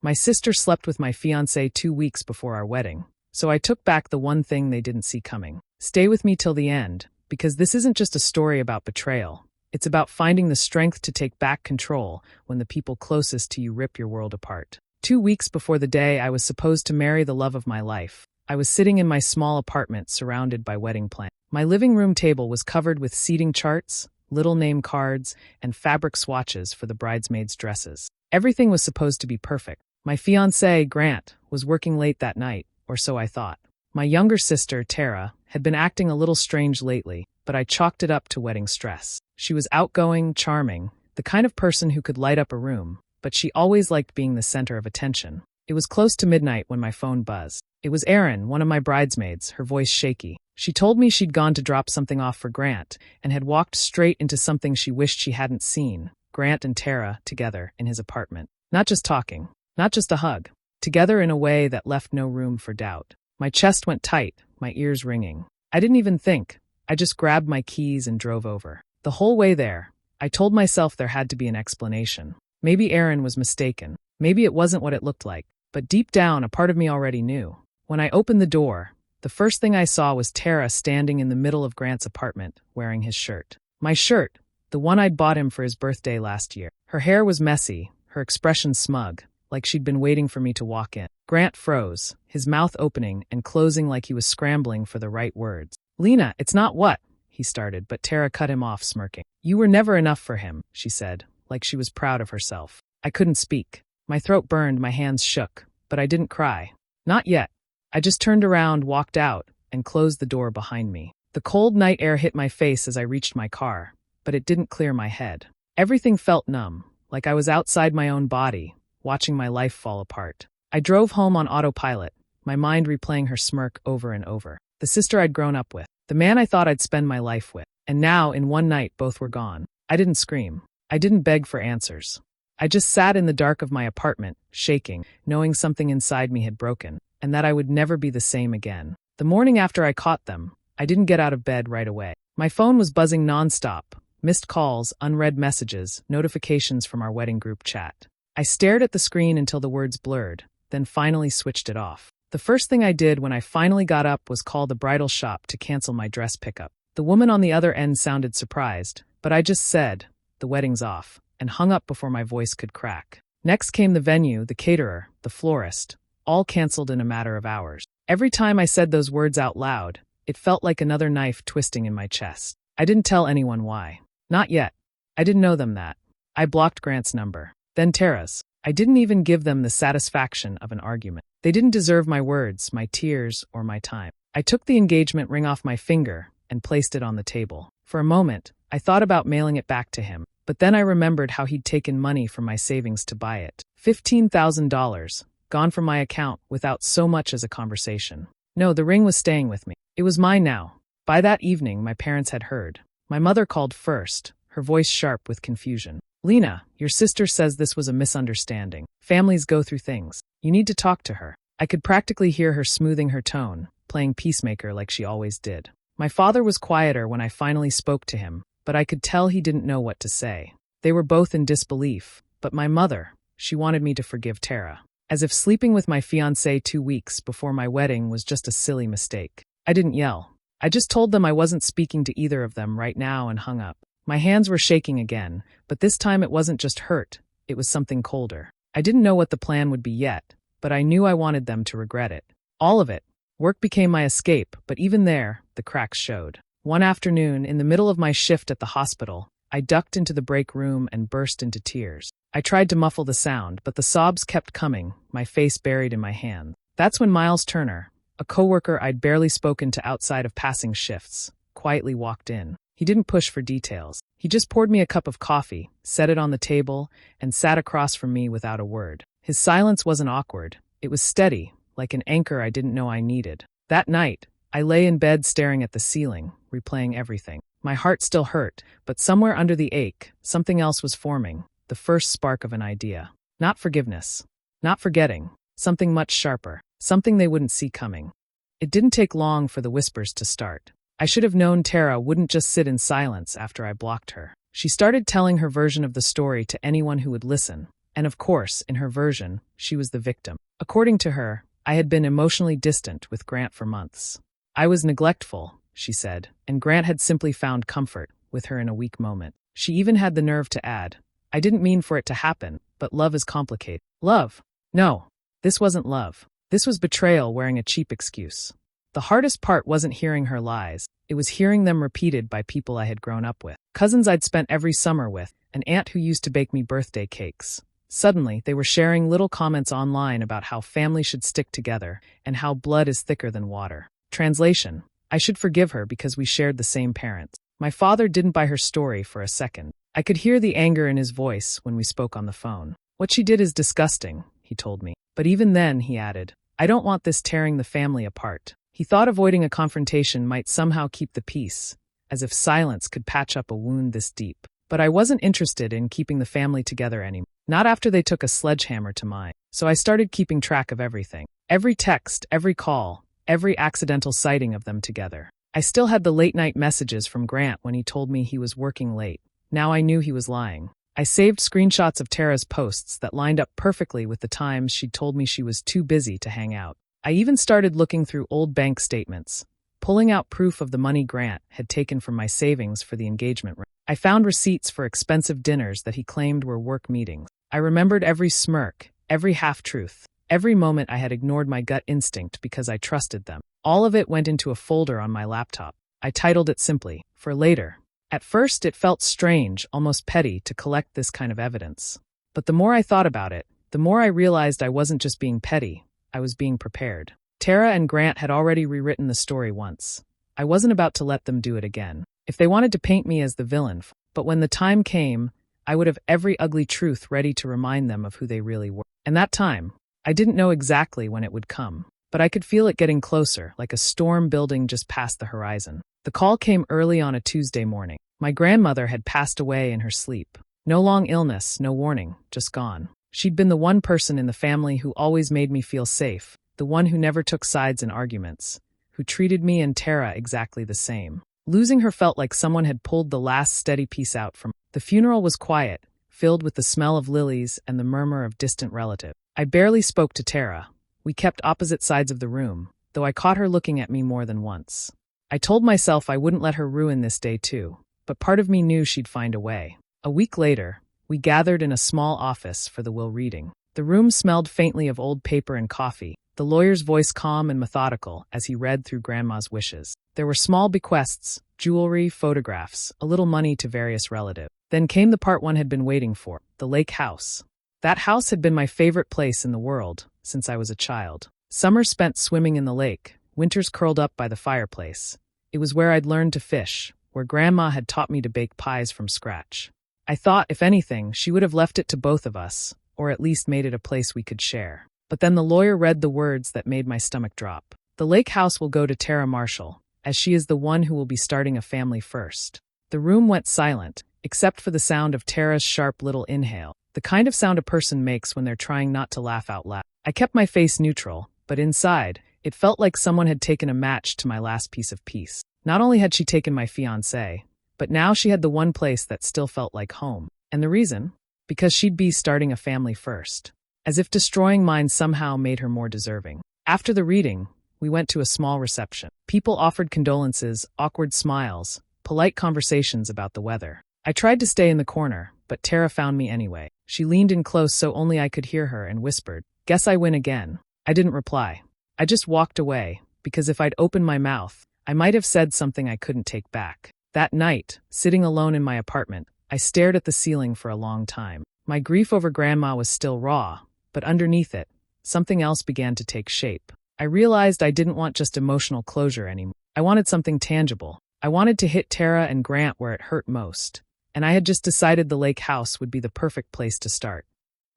My sister slept with my fiancé 2 weeks before our wedding, so I took back the one thing they didn't see coming. Stay with me till the end, because this isn't just a story about betrayal. It's about finding the strength to take back control when the people closest to you rip your world apart. 2 weeks before the day I was supposed to marry the love of my life, I was sitting in my small apartment surrounded by wedding plans. My living room table was covered with seating charts, little name cards, and fabric swatches for the bridesmaids' dresses. Everything was supposed to be perfect. My fiancé, Grant, was working late that night, or so I thought. My younger sister, Tara, had been acting a little strange lately, but I chalked it up to wedding stress. She was outgoing, charming, the kind of person who could light up a room, but she always liked being the center of attention. It was close to midnight when my phone buzzed. It was Erin, one of my bridesmaids, her voice shaky. She told me she'd gone to drop something off for Grant and had walked straight into something she wished she hadn't seen. Grant and Tara together in his apartment. Not just talking, not just a hug. Together in a way that left no room for doubt. My chest went tight, my ears ringing. I didn't even think. I just grabbed my keys and drove over. The whole way there, I told myself there had to be an explanation. Maybe Erin was mistaken. Maybe it wasn't what it looked like. But deep down, a part of me already knew. When I opened the door, the first thing I saw was Tara standing in the middle of Grant's apartment, wearing his shirt. My shirt, the one I'd bought him for his birthday last year. Her hair was messy, her expression smug, like she'd been waiting for me to walk in. Grant froze, his mouth opening and closing like he was scrambling for the right words. "Lena, it's not what," he started, but Tara cut him off, smirking. "You were never enough for him," she said, like she was proud of herself. I couldn't speak. My throat burned, my hands shook, but I didn't cry. Not yet. I just turned around, walked out, and closed the door behind me. The cold night air hit my face as I reached my car, but it didn't clear my head. Everything felt numb, like I was outside my own body, watching my life fall apart. I drove home on autopilot, my mind replaying her smirk over and over. The sister I'd grown up with, the man I thought I'd spend my life with. And now, in one night, both were gone. I didn't scream. I didn't beg for answers. I just sat in the dark of my apartment, shaking, knowing something inside me had broken, and that I would never be the same again. The morning after I caught them, I didn't get out of bed right away. My phone was buzzing nonstop, missed calls, unread messages, notifications from our wedding group chat. I stared at the screen until the words blurred, then finally switched it off. The first thing I did when I finally got up was call the bridal shop to cancel my dress pickup. The woman on the other end sounded surprised, but I just said, "The wedding's off," and hung up before my voice could crack. Next came the venue, the caterer, the florist, all canceled in a matter of hours. Every time I said those words out loud, it felt like another knife twisting in my chest. I didn't tell anyone why. Not yet. I didn't know them that. I blocked Grant's number. Then Tara's. I didn't even give them the satisfaction of an argument. They didn't deserve my words, my tears, or my time. I took the engagement ring off my finger and placed it on the table. For a moment, I thought about mailing it back to him, but then I remembered how he'd taken money from my savings to buy it. $15,000, gone from my account without so much as a conversation. No, the ring was staying with me. It was mine now. By that evening, my parents had heard. My mother called first, her voice sharp with confusion. "Lena, your sister says this was a misunderstanding. Families go through things. You need to talk to her." I could practically hear her smoothing her tone, playing peacemaker like she always did. My father was quieter when I finally spoke to him, but I could tell he didn't know what to say. They were both in disbelief, but my mother, she wanted me to forgive Tara. As if sleeping with my fiancé 2 weeks before my wedding was just a silly mistake. I didn't yell. I just told them I wasn't speaking to either of them right now and hung up. My hands were shaking again, but this time it wasn't just hurt, it was something colder. I didn't know what the plan would be yet, but I knew I wanted them to regret it. All of it. Work became my escape, but even there, the cracks showed. One afternoon, in the middle of my shift at the hospital, I ducked into the break room and burst into tears. I tried to muffle the sound, but the sobs kept coming, my face buried in my hands. That's when Miles Turner, a coworker I'd barely spoken to outside of passing shifts, quietly walked in. He didn't push for details. He just poured me a cup of coffee, set it on the table, and sat across from me without a word. His silence wasn't awkward. It was steady, like an anchor I didn't know I needed. That night, I lay in bed staring at the ceiling, replaying everything. My heart still hurt, but somewhere under the ache, something else was forming, the first spark of an idea. Not forgiveness. Not forgetting. Something much sharper. Something they wouldn't see coming. It didn't take long for the whispers to start. I should have known Tara wouldn't just sit in silence after I blocked her. She started telling her version of the story to anyone who would listen, And of course, in her version, she was the victim. According to her, I had been emotionally distant with Grant for months. I was neglectful, she said, and Grant had simply found comfort with her in a weak moment. She even had the nerve to add, I didn't mean for it to happen, but love is complicated. Love? No, this wasn't love. This was betrayal wearing a cheap excuse. The hardest part wasn't hearing her lies. It was hearing them repeated by people I had grown up with. Cousins I'd spent every summer with, an aunt who used to bake me birthday cakes. Suddenly, they were sharing little comments online about how family should stick together and how blood is thicker than water. Translation: I should forgive her because we shared the same parents. My father didn't buy her story for a second. I could hear the anger in his voice when we spoke on the phone. What she did is disgusting, he told me. But even then, he added, I don't want this tearing the family apart. He thought avoiding a confrontation might somehow keep the peace, as if silence could patch up a wound this deep. But I wasn't interested in keeping the family together anymore. Not after they took a sledgehammer to mine. So I started keeping track of everything. Every text, every call, every accidental sighting of them together. I still had the late-night messages from Grant when he told me he was working late. Now I knew he was lying. I saved screenshots of Tara's posts that lined up perfectly with the times she'd told me she was too busy to hang out. I even started looking through old bank statements, pulling out proof of the money Grant had taken from my savings for the engagement ring. I found receipts for expensive dinners that he claimed were work meetings. I remembered every smirk, every half-truth, every moment I had ignored my gut instinct because I trusted them. All of it went into a folder on my laptop. I titled it simply, For Later. At first, it felt strange, almost petty, to collect this kind of evidence. But the more I thought about it, the more I realized I wasn't just being petty, I was being prepared. Tara and Grant had already rewritten the story once. I wasn't about to let them do it again. If they wanted to paint me as the villain, but when the time came, I would have every ugly truth ready to remind them of who they really were. And that time, I didn't know exactly when it would come, but I could feel it getting closer, like a storm building just past the horizon. The call came early on a Tuesday morning. My grandmother had passed away in her sleep. No long illness, no warning, just gone. She'd been the one person in the family who always made me feel safe, the one who never took sides in arguments, who treated me and Tara exactly the same. Losing her felt like someone had pulled the last steady piece out from. The funeral was quiet, filled with the smell of lilies and the murmur of distant relatives. I barely spoke to Tara. We kept opposite sides of the room, though I caught her looking at me more than once. I told myself I wouldn't let her ruin this day too, but part of me knew she'd find a way. A week later, we gathered in a small office for the will reading. The room smelled faintly of old paper and coffee, the lawyer's voice calm and methodical as he read through Grandma's wishes. There were small bequests, jewelry, photographs, a little money to various relatives. Then came the part one had been waiting for, the lake house. That house had been my favorite place in the world since I was a child. Summers spent swimming in the lake, winters curled up by the fireplace. It was where I'd learned to fish, where Grandma had taught me to bake pies from scratch. I thought, if anything, she would have left it to both of us, or at least made it a place we could share. But then the lawyer read the words that made my stomach drop. The lake house will go to Tara Marshall, as she is the one who will be starting a family first. The room went silent, except for the sound of Tara's sharp little inhale, the kind of sound a person makes when they're trying not to laugh out loud. I kept my face neutral, but inside, it felt like someone had taken a match to my last piece of peace. Not only had she taken my fiancé, but now she had the one place that still felt like home. And the reason? Because she'd be starting a family first. As if destroying mine somehow made her more deserving. After the reading, we went to a small reception. People offered condolences, awkward smiles, polite conversations about the weather. I tried to stay in the corner, but Tara found me anyway. She leaned in close so only I could hear her and whispered, "Guess I win again." I didn't reply. I just walked away, because if I'd opened my mouth, I might have said something I couldn't take back. That night, sitting alone in my apartment, I stared at the ceiling for a long time. My grief over Grandma was still raw, but underneath it, something else began to take shape. I realized I didn't want just emotional closure anymore. I wanted something tangible. I wanted to hit Tara and Grant where it hurt most. And I had just decided the lake house would be the perfect place to start.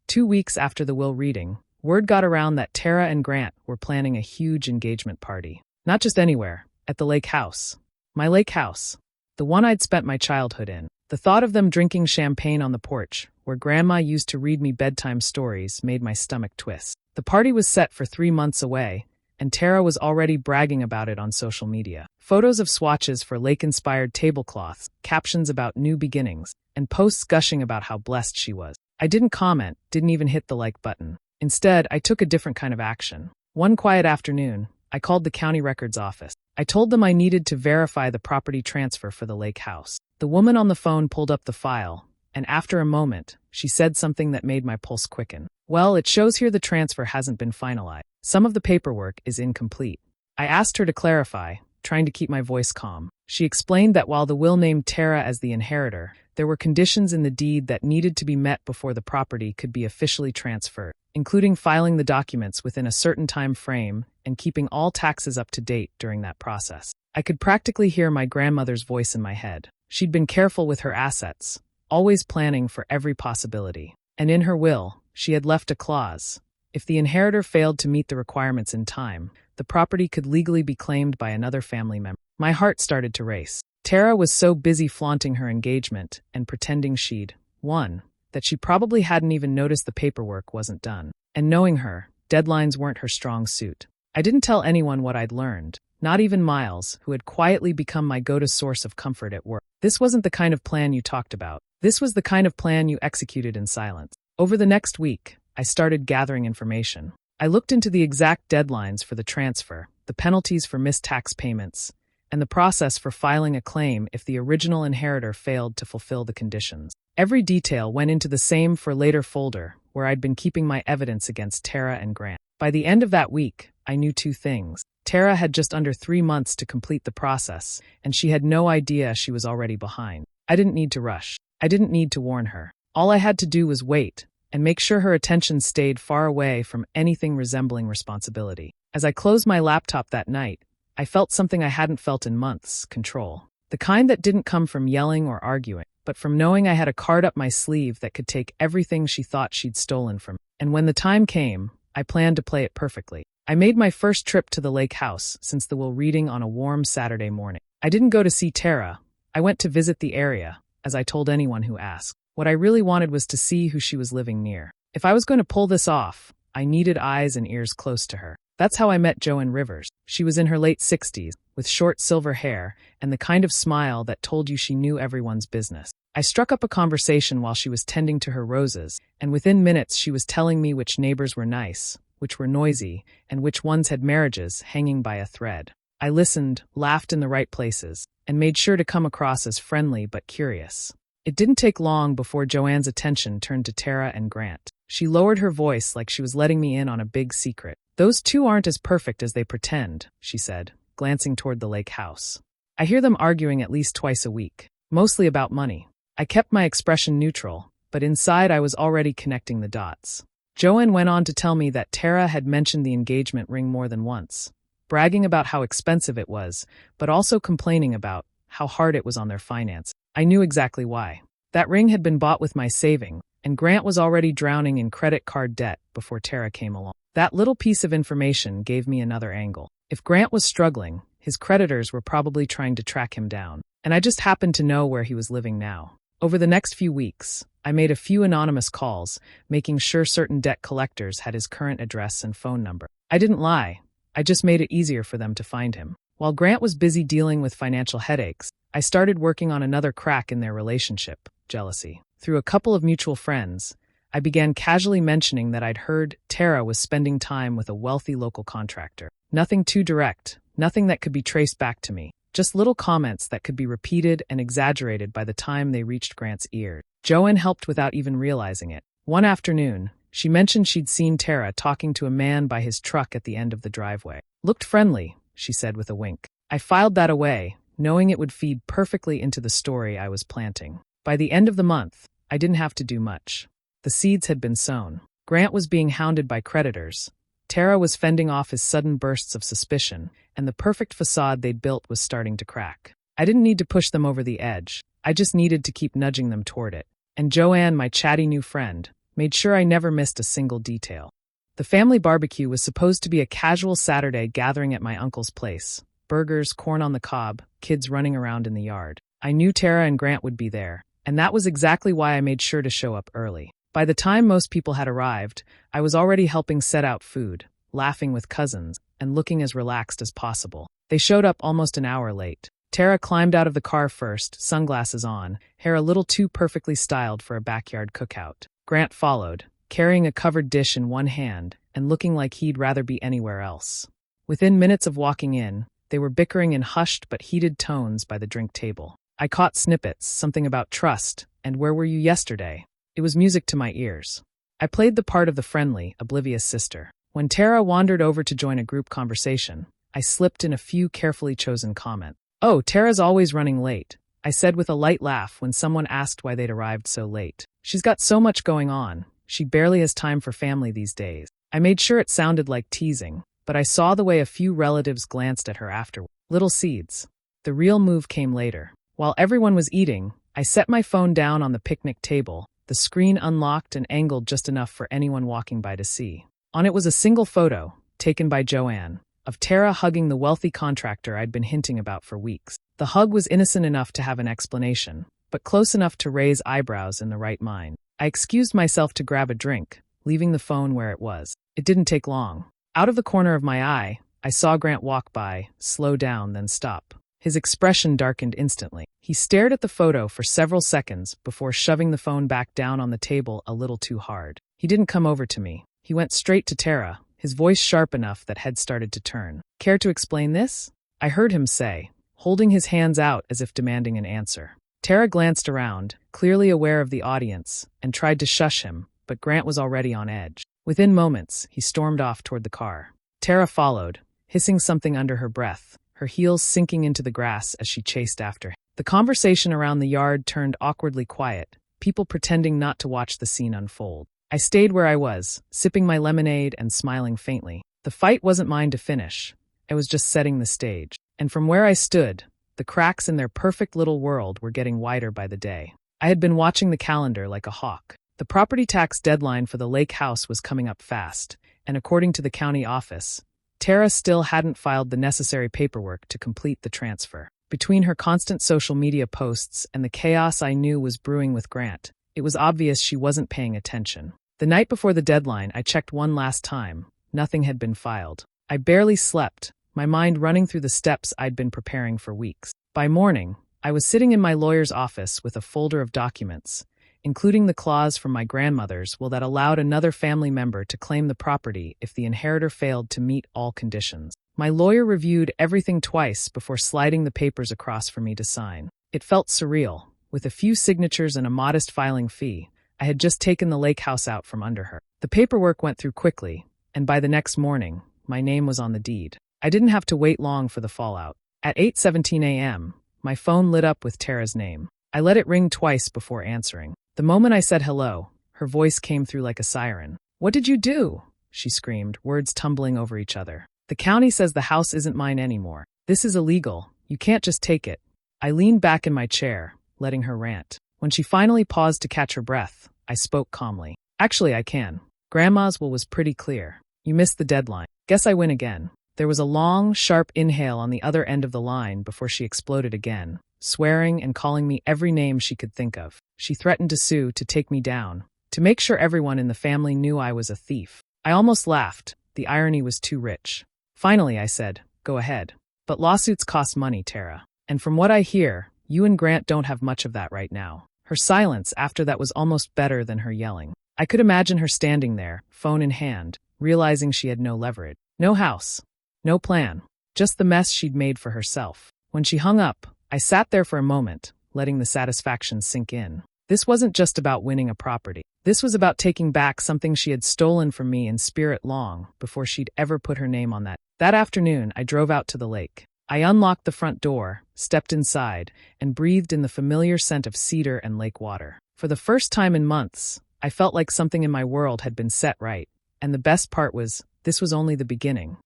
2 weeks after the will reading, word got around that Tara and Grant were planning a huge engagement party. Not just anywhere, at the lake house. My lake house. The one I'd spent my childhood in. The thought of them drinking champagne on the porch, where Grandma used to read me bedtime stories, made my stomach twist. The party was set for 3 months away, and Tara was already bragging about it on social media. Photos of swatches for lake-inspired tablecloths, captions about new beginnings, and posts gushing about how blessed she was. I didn't comment, didn't even hit the like button. Instead, I took a different kind of action. One quiet afternoon, I called the county records office. I told them I needed to verify the property transfer for the lake house. The woman on the phone pulled up the file, and after a moment, she said something that made my pulse quicken. Well, it shows here the transfer hasn't been finalized. Some of the paperwork is incomplete. I asked her to clarify, trying to keep my voice calm. She explained that while the will named Tara as the inheritor, there were conditions in the deed that needed to be met before the property could be officially transferred, including filing the documents within a certain time frame and keeping all taxes up to date during that process. I could practically hear my grandmother's voice in my head. She'd been careful with her assets, always planning for every possibility. And in her will, she had left a clause. If the inheritor failed to meet the requirements in time, the property could legally be claimed by another family member. My heart started to race. Tara was so busy flaunting her engagement and pretending she'd won that she probably hadn't even noticed the paperwork wasn't done. And knowing her, deadlines weren't her strong suit. I didn't tell anyone what I'd learned, not even Miles, who had quietly become my go-to source of comfort at work. This wasn't the kind of plan you talked about. This was the kind of plan you executed in silence. Over the next week, I started gathering information. I looked into the exact deadlines for the transfer, the penalties for missed tax payments, and the process for filing a claim if the original inheritor failed to fulfill the conditions. Every detail went into the same for later folder, where I'd been keeping my evidence against Tara and Grant. By the end of that week, I knew two things. Tara had just under 3 months to complete the process, and she had no idea she was already behind. I didn't need to rush. I didn't need to warn her. All I had to do was wait, and make sure her attention stayed far away from anything resembling responsibility. As I closed my laptop that night, I felt something I hadn't felt in months: control. The kind that didn't come from yelling or arguing, but from knowing I had a card up my sleeve that could take everything she thought she'd stolen from me. And when the time came, I planned to play it perfectly. I made my first trip to the lake house since the will reading on a warm Saturday morning. I didn't go to see Tara. I went to visit the area, as I told anyone who asked. What I really wanted was to see who she was living near. If I was going to pull this off, I needed eyes and ears close to her. That's how I met Joanne Rivers. She was in her late 60s, with short silver hair and the kind of smile that told you she knew everyone's business. I struck up a conversation while she was tending to her roses, and within minutes she was telling me which neighbors were nice, which were noisy, and which ones had marriages hanging by a thread. I listened, laughed in the right places, and made sure to come across as friendly but curious. It didn't take long before Joanne's attention turned to Tara and Grant. She lowered her voice like she was letting me in on a big secret. "Those two aren't as perfect as they pretend," she said, glancing toward the lake house. "I hear them arguing at least twice a week, mostly about money." I kept my expression neutral, but inside I was already connecting the dots. Joanne went on to tell me that Tara had mentioned the engagement ring more than once, bragging about how expensive it was, but also complaining about how hard it was on their finance. I knew exactly why. That ring had been bought with my saving, and Grant was already drowning in credit card debt before Tara came along. That little piece of information gave me another angle. If Grant was struggling, his creditors were probably trying to track him down, and I just happened to know where he was living now. Over the next few weeks, I made a few anonymous calls, making sure certain debt collectors had his current address and phone number. I didn't lie. I just made it easier for them to find him. While Grant was busy dealing with financial headaches, I started working on another crack in their relationship: jealousy. Through a couple of mutual friends, I began casually mentioning that I'd heard Tara was spending time with a wealthy local contractor. Nothing too direct, nothing that could be traced back to me. Just little comments that could be repeated and exaggerated by the time they reached Grant's ears. Joanne helped without even realizing it. One afternoon, she mentioned she'd seen Tara talking to a man by his truck at the end of the driveway. "Looked friendly," she said with a wink. I filed that away, knowing it would feed perfectly into the story I was planting. By the end of the month, I didn't have to do much. The seeds had been sown. Grant was being hounded by creditors. Tara was fending off his sudden bursts of suspicion, and the perfect facade they'd built was starting to crack. I didn't need to push them over the edge. I just needed to keep nudging them toward it. And Joanne, my chatty new friend, made sure I never missed a single detail. The family barbecue was supposed to be a casual Saturday gathering at my uncle's place. Burgers, corn on the cob, kids running around in the yard. I knew Tara and Grant would be there, and that was exactly why I made sure to show up early. By the time most people had arrived, I was already helping set out food, laughing with cousins, and looking as relaxed as possible. They showed up almost an hour late. Tara climbed out of the car first, sunglasses on, hair a little too perfectly styled for a backyard cookout. Grant followed, carrying a covered dish in one hand and looking like he'd rather be anywhere else. Within minutes of walking in, they were bickering in hushed but heated tones by the drink table. I caught snippets, something about trust, and where were you yesterday? It was music to my ears. I played the part of the friendly, oblivious sister. When Tara wandered over to join a group conversation, I slipped in a few carefully chosen comments. "Oh, Tara's always running late," I said with a light laugh when someone asked why they'd arrived so late. "She's got so much going on, she barely has time for family these days." I made sure it sounded like teasing, but I saw the way a few relatives glanced at her afterward. Little seeds. The real move came later. While everyone was eating, I set my phone down on the picnic table, the screen unlocked and angled just enough for anyone walking by to see. On it was a single photo, taken by Joanne, of Tara hugging the wealthy contractor I'd been hinting about for weeks. The hug was innocent enough to have an explanation, but close enough to raise eyebrows in the right mind. I excused myself to grab a drink, leaving the phone where it was. It didn't take long. Out of the corner of my eye, I saw Grant walk by, slow down, then stop. His expression darkened instantly. He stared at the photo for several seconds before shoving the phone back down on the table a little too hard. He didn't come over to me. He went straight to Tara, his voice sharp enough that heads started to turn. "Care to explain this?" I heard him say, holding his hands out as if demanding an answer. Tara glanced around, clearly aware of the audience, and tried to shush him, but Grant was already on edge. Within moments, he stormed off toward the car. Tara followed, hissing something under her breath, her heels sinking into the grass as she chased after him. The conversation around the yard turned awkwardly quiet, people pretending not to watch the scene unfold. I stayed where I was, sipping my lemonade and smiling faintly. The fight wasn't mine to finish. I was just setting the stage. And from where I stood, the cracks in their perfect little world were getting wider by the day. I had been watching the calendar like a hawk. The property tax deadline for the lake house was coming up fast, and according to the county office, Tara still hadn't filed the necessary paperwork to complete the transfer. Between her constant social media posts and the chaos I knew was brewing with Grant, it was obvious she wasn't paying attention. The night before the deadline, I checked one last time. Nothing had been filed. I barely slept, my mind running through the steps I'd been preparing for weeks. By morning, I was sitting in my lawyer's office with a folder of documents, including the clause from my grandmother's will that allowed another family member to claim the property if the inheritor failed to meet all conditions. My lawyer reviewed everything twice before sliding the papers across for me to sign. It felt surreal. With a few signatures and a modest filing fee, I had just taken the lake house out from under her. The paperwork went through quickly, and by the next morning, my name was on the deed. I didn't have to wait long for the fallout. At 8:17 a.m., my phone lit up with Tara's name. I let it ring twice before answering. The moment I said hello, her voice came through like a siren. "What did you do?" she screamed, words tumbling over each other. "The county says the house isn't mine anymore. This is illegal. You can't just take it." I leaned back in my chair, letting her rant. When she finally paused to catch her breath, I spoke calmly. "Actually, I can. Grandma's will was pretty clear. You missed the deadline. Guess I win again." There was a long, sharp inhale on the other end of the line before she exploded again, swearing and calling me every name she could think of. She threatened to sue, to take me down, to make sure everyone in the family knew I was a thief. I almost laughed. The irony was too rich. Finally, I said, "Go ahead. But lawsuits cost money, Tara. And from what I hear, you and Grant don't have much of that right now." Her silence after that was almost better than her yelling. I could imagine her standing there, phone in hand, realizing she had no leverage. No house. No plan. Just the mess she'd made for herself. When she hung up, I sat there for a moment, letting the satisfaction sink in. This wasn't just about winning a property. This was about taking back something she had stolen from me in spirit long before she'd ever put her name on that. That afternoon, I drove out to the lake. I unlocked the front door, stepped inside, and breathed in the familiar scent of cedar and lake water. For the first time in months, I felt like something in my world had been set right. And the best part was, this was only the beginning.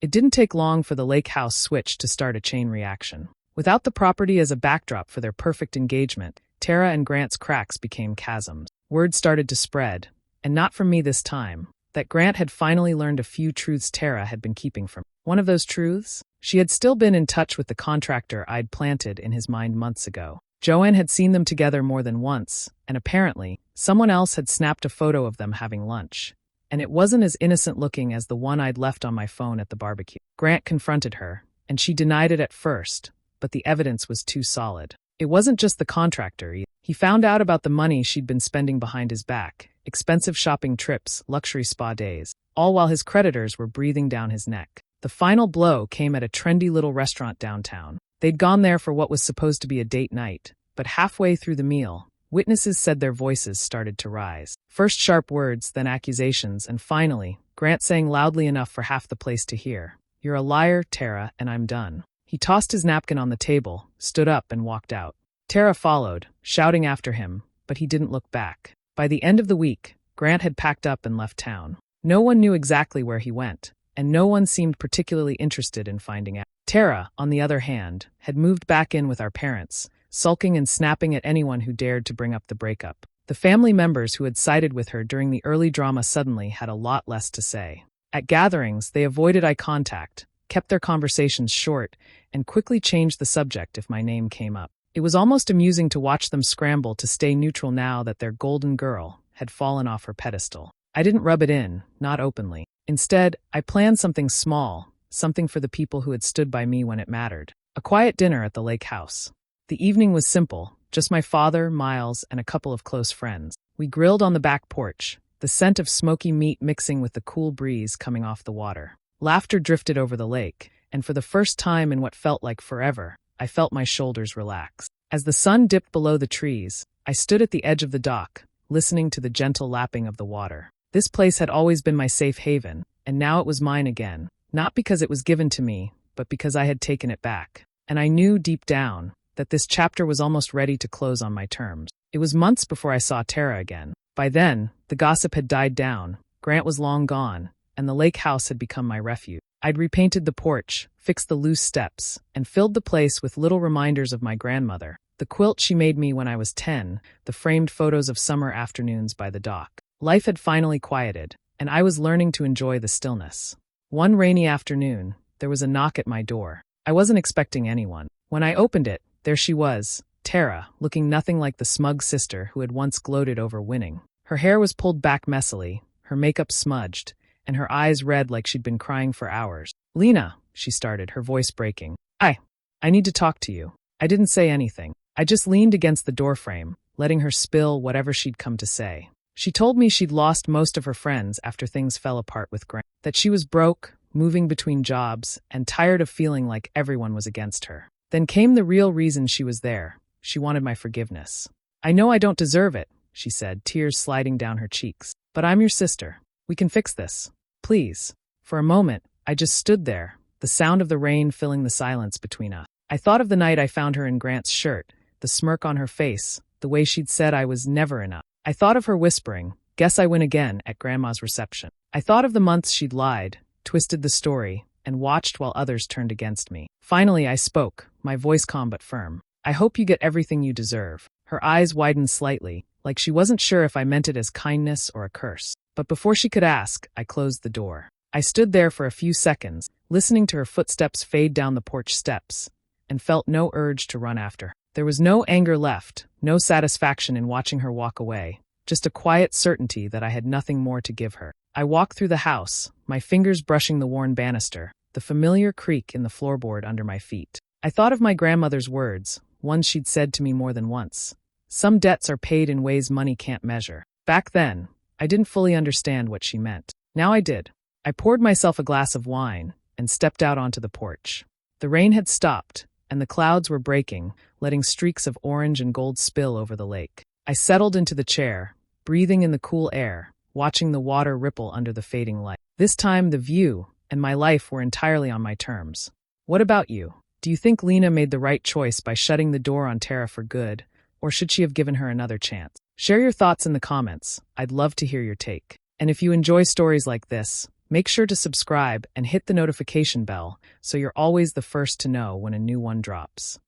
It didn't take long for the lake house switch to start a chain reaction. Without the property as a backdrop for their perfect engagement, Tara and Grant's cracks became chasms. Word started to spread, and not from me this time, that Grant had finally learned a few truths Tara had been keeping from. One of those truths? She had still been in touch with the contractor I'd planted in his mind months ago. Joanne had seen them together more than once, and apparently, someone else had snapped a photo of them having lunch. And it wasn't as innocent-looking as the one I'd left on my phone at the barbecue. Grant confronted her, and she denied it at first, but the evidence was too solid. It wasn't just the contractor. He found out about the money she'd been spending behind his back, expensive shopping trips, luxury spa days, all while his creditors were breathing down his neck. The final blow came at a trendy little restaurant downtown. They'd gone there for what was supposed to be a date night, but halfway through the meal, witnesses said their voices started to rise. First sharp words, then accusations, and finally, Grant saying loudly enough for half the place to hear, "You're a liar, Tara, and I'm done." He tossed his napkin on the table, stood up, and walked out. Tara followed, shouting after him, but he didn't look back. By the end of the week, Grant had packed up and left town. No one knew exactly where he went, and no one seemed particularly interested in finding out. Tara, on the other hand, had moved back in with our parents, sulking and snapping at anyone who dared to bring up the breakup. The family members who had sided with her during the early drama suddenly had a lot less to say. At gatherings, they avoided eye contact, kept their conversations short, and quickly changed the subject if my name came up. It was almost amusing to watch them scramble to stay neutral now that their golden girl had fallen off her pedestal. I didn't rub it in, not openly. Instead, I planned something small, something for the people who had stood by me when it mattered. A quiet dinner at the lake house. The evening was simple, just my father, Miles, and a couple of close friends. We grilled on the back porch, the scent of smoky meat mixing with the cool breeze coming off the water. Laughter drifted over the lake, and for the first time in what felt like forever, I felt my shoulders relax. As the sun dipped below the trees, I stood at the edge of the dock, listening to the gentle lapping of the water. This place had always been my safe haven, and now it was mine again, not because it was given to me, but because I had taken it back. And I knew deep down that this chapter was almost ready to close on my terms. It was months before I saw Tara again. By then, the gossip had died down, Grant was long gone, and the lake house had become my refuge. I'd repainted the porch, fixed the loose steps, and filled the place with little reminders of my grandmother. The quilt she made me when I was 10, the framed photos of summer afternoons by the dock. Life had finally quieted, and I was learning to enjoy the stillness. One rainy afternoon, there was a knock at my door. I wasn't expecting anyone. When I opened it, there she was, Tara, looking nothing like the smug sister who had once gloated over winning. Her hair was pulled back messily, her makeup smudged, and her eyes red like she'd been crying for hours. "Lena," she started, her voice breaking. I need to talk to you." I didn't say anything. I just leaned against the doorframe, letting her spill whatever she'd come to say. She told me she'd lost most of her friends after things fell apart with Grant, that she was broke, moving between jobs, and tired of feeling like everyone was against her. Then came the real reason she was there. She wanted my forgiveness. "I know I don't deserve it," she said, tears sliding down her cheeks. "But I'm your sister. We can fix this. Please." For a moment, I just stood there, the sound of the rain filling the silence between us. I thought of the night I found her in Grant's shirt, the smirk on her face, the way she'd said I was never enough. I thought of her whispering, "Guess I win again," at Grandma's reception. I thought of the months she'd lied, twisted the story, and watched while others turned against me. Finally, I spoke, my voice calm but firm. "I hope you get everything you deserve." Her eyes widened slightly, like she wasn't sure if I meant it as kindness or a curse. But before she could ask, I closed the door. I stood there for a few seconds, listening to her footsteps fade down the porch steps, and felt no urge to run after her. There was no anger left, no satisfaction in watching her walk away, just a quiet certainty that I had nothing more to give her. I walked through the house, my fingers brushing the worn banister, the familiar creak in the floorboard under my feet. I thought of my grandmother's words, ones she'd said to me more than once. Some debts are paid in ways money can't measure. Back then, I didn't fully understand what she meant. Now I did. I poured myself a glass of wine and stepped out onto the porch. The rain had stopped, and the clouds were breaking, letting streaks of orange and gold spill over the lake. I settled into the chair, breathing in the cool air, watching the water ripple under the fading light. This time the view and my life were entirely on my terms. What about you? Do you think Lena made the right choice by shutting the door on Tara for good, or should she have given her another chance? Share your thoughts in the comments. I'd love to hear your take. And if you enjoy stories like this, make sure to subscribe and hit the notification bell so you're always the first to know when a new one drops.